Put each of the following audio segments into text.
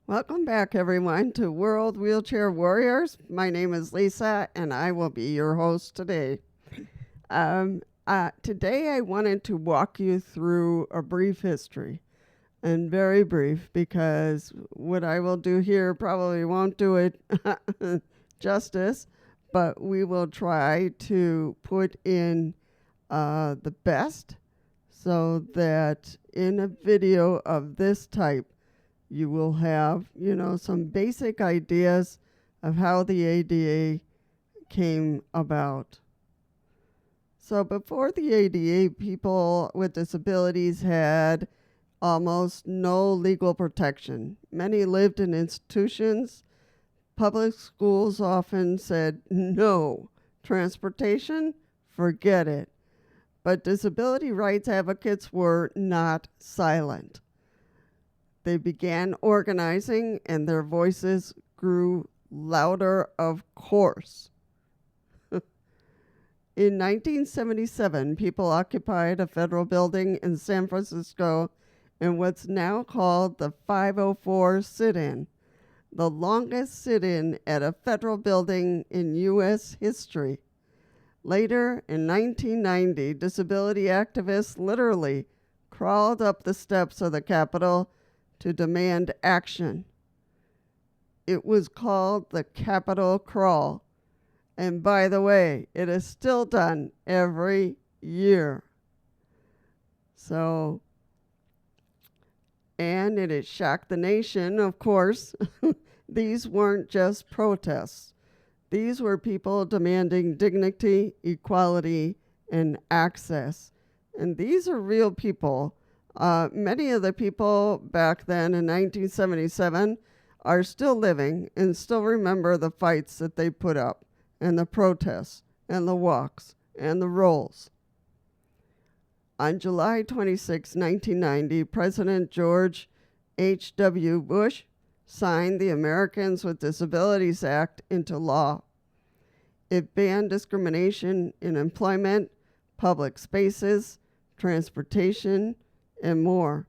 Welcome back, everyone, to World Wheelchair Warriors. My name is Lisa, and I will be your host today. Today, I wanted to walk you through a brief history, and very brief, because what I will do here probably won't do it justice, but we will try to put in the best so that in a video of this type, you will have, some basic ideas of how the ADA came about. So before the ADA, people with disabilities had almost no legal protection. Many lived in institutions. Public schools often said no. Transportation, forget it. But disability rights advocates were not silent. They began organizing, and their voices grew louder, of course. In 1977, people occupied a federal building in San Francisco in what's now called the 504 sit-in, the longest sit-in at a federal building in U.S. history. Later, in 1990, disability activists literally crawled up the steps of the Capitol to demand action. It was called the Capitol Crawl. And by the way, it is still done every year. And it has shocked the nation, of course. These weren't just protests. These were people demanding dignity, equality, and access. And these are real people. Many of the people back then in 1977 are still living and still remember the fights that they put up, and the protests, and the walks, and the rolls. On July 26, 1990, President George H.W. Bush signed the Americans with Disabilities Act into law. It banned discrimination in employment, public spaces, transportation, and more.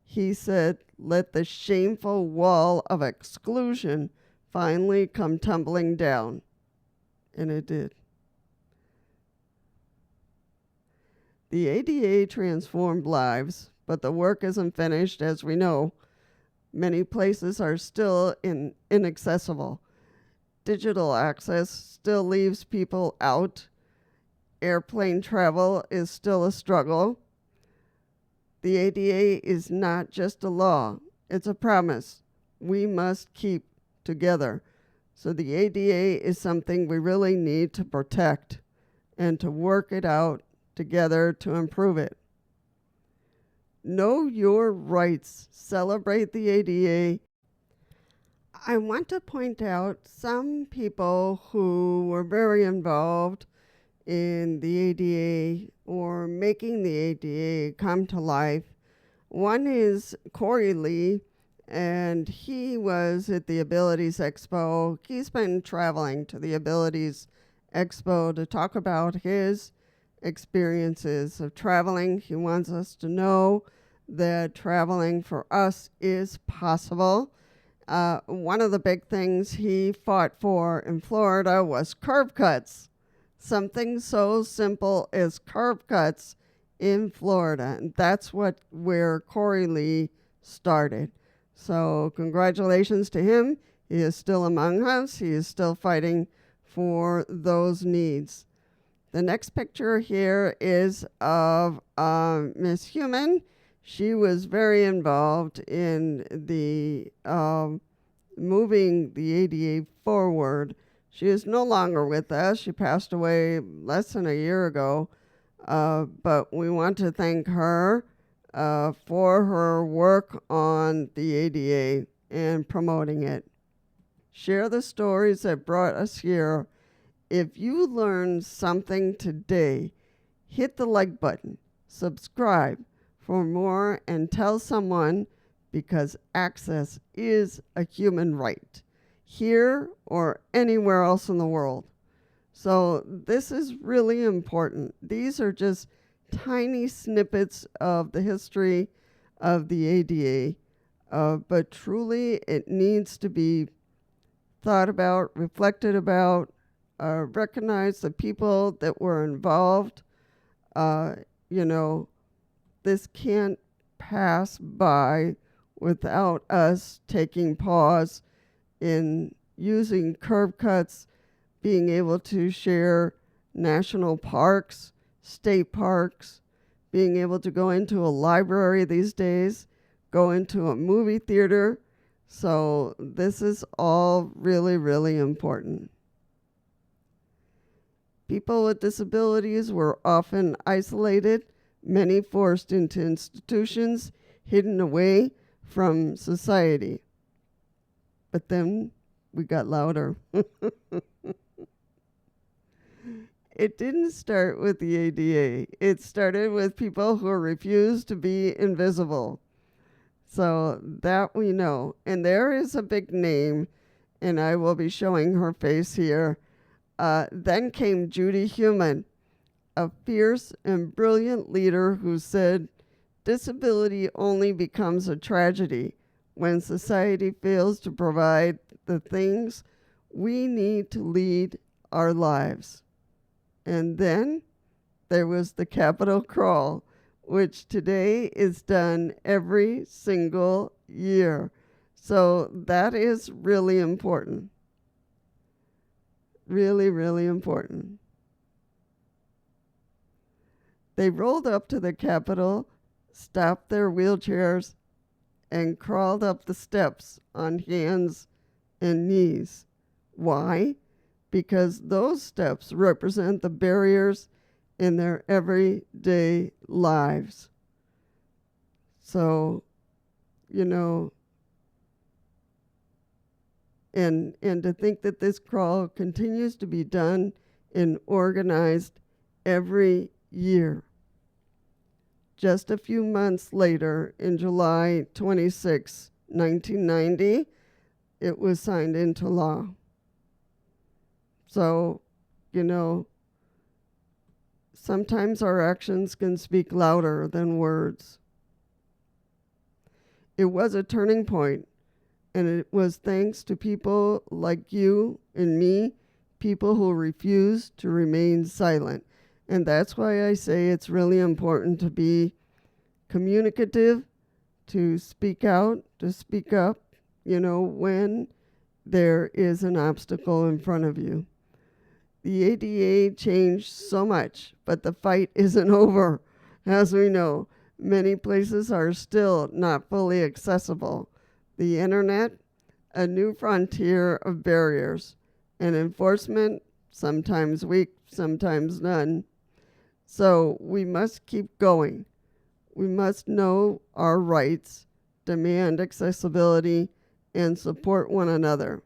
He said, let the shameful wall of exclusion finally come tumbling down. And it did. The ADA transformed lives, but the work isn't finished, as we know. Many places are still inaccessible. Digital access still leaves people out. Airplane travel is still a struggle. The ADA is not just a law, it's a promise we must keep together. So the ADA is something we really need to protect and to work it out together to improve it. Know your rights. Celebrate the ADA. I want to point out some people who were very involved in the ADA or making the ADA come to life. One is Corey Lee, and he was at the Abilities Expo. He's been traveling to the Abilities Expo to talk about his experiences of traveling. He wants us to know that traveling for us is possible. One of the big things he fought for in Florida was curb cuts. Something so simple as curb cuts in Florida. And that's where Corey Lee started. So congratulations to him. He is still among us. He is still fighting for those needs. The next picture here is of Miss Human. She was very involved in the moving the ADA forward. She is no longer with us. She passed away less than a year ago, but we want to thank her for her work on the ADA and promoting it. Share the stories that brought us here. If you learned something today, hit the like button, subscribe for more, and tell someone, because access is a human right, here or anywhere else in the world. So this is really important. These are just tiny snippets of the history of the ADA. But truly, it needs to be thought about, reflected about, recognize the people that were involved. Uh, you know, this can't pass by without us taking pause in using curb cuts, being able to share national parks, state parks, being able to go into a library these days, go into a movie theater. So this is all really, really important. People with disabilities were often isolated, many forced into institutions, hidden away from society. But then we got louder. It didn't start with the ADA. It started with people who refused to be invisible. So that we know. And there is a big name, and I will be showing her face here. Then came Judy Heumann, a fierce and brilliant leader who said, disability only becomes a tragedy when society fails to provide the things we need to lead our lives. And then there was the Capitol Crawl, which today is done every single year. So that is really important. Really, really important. They rolled up to the Capitol, stopped their wheelchairs, and crawled up the steps on hands and knees. Why? Because those steps represent the barriers in their everyday lives. So, you know, and to think that this crawl continues to be done and organized every year. Just a few months later, in July 26, 1990, it was signed into law. So, you know, sometimes our actions can speak louder than words. It was a turning point, and it was thanks to people like you and me, people who refuse to remain silent. And that's why I say it's really important to be communicative, to speak out, to speak up, you know, when there is an obstacle in front of you. The ADA changed so much, but the fight isn't over. As we know, many places are still not fully accessible. The internet, a new frontier of barriers, and enforcement, sometimes weak, sometimes none. So we must keep going. We must know our rights, demand accessibility, and support one another.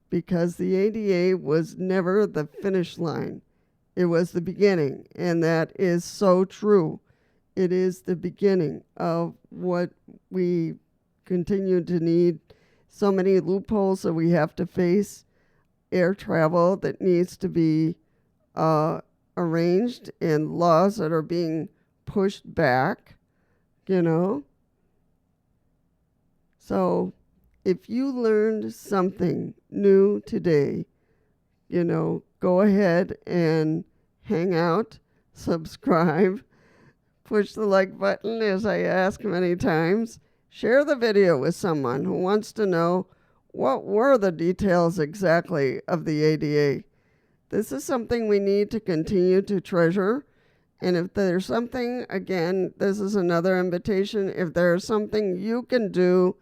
Because the ADA was never the finish line. It was the beginning, and that is so true. It is the beginning of what we continue to need. So many loopholes that we have to face, air travel that needs to be arranged, and laws that are being pushed back, you know. So if you learned something new today, you know, go ahead and hang out, subscribe, push the like button as I ask many times, share the video with someone who wants to know what were the details exactly of the ADA. This is something we need to continue to treasure. And if there's something, again, this is another invitation, if there's something you can do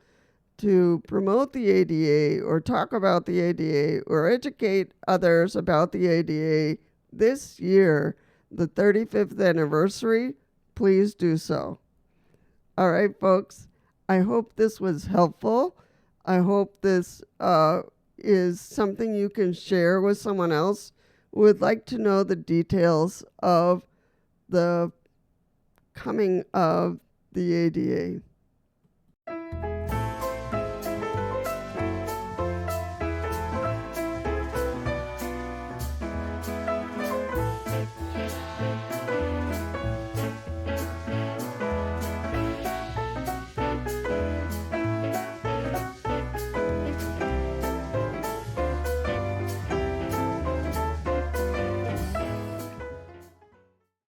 to promote the ADA or talk about the ADA or educate others about the ADA this year, the 35th anniversary, please do so. All right, folks, I hope this was helpful. I hope this is something you can share with someone else who would like to know the details of the coming of the ADA.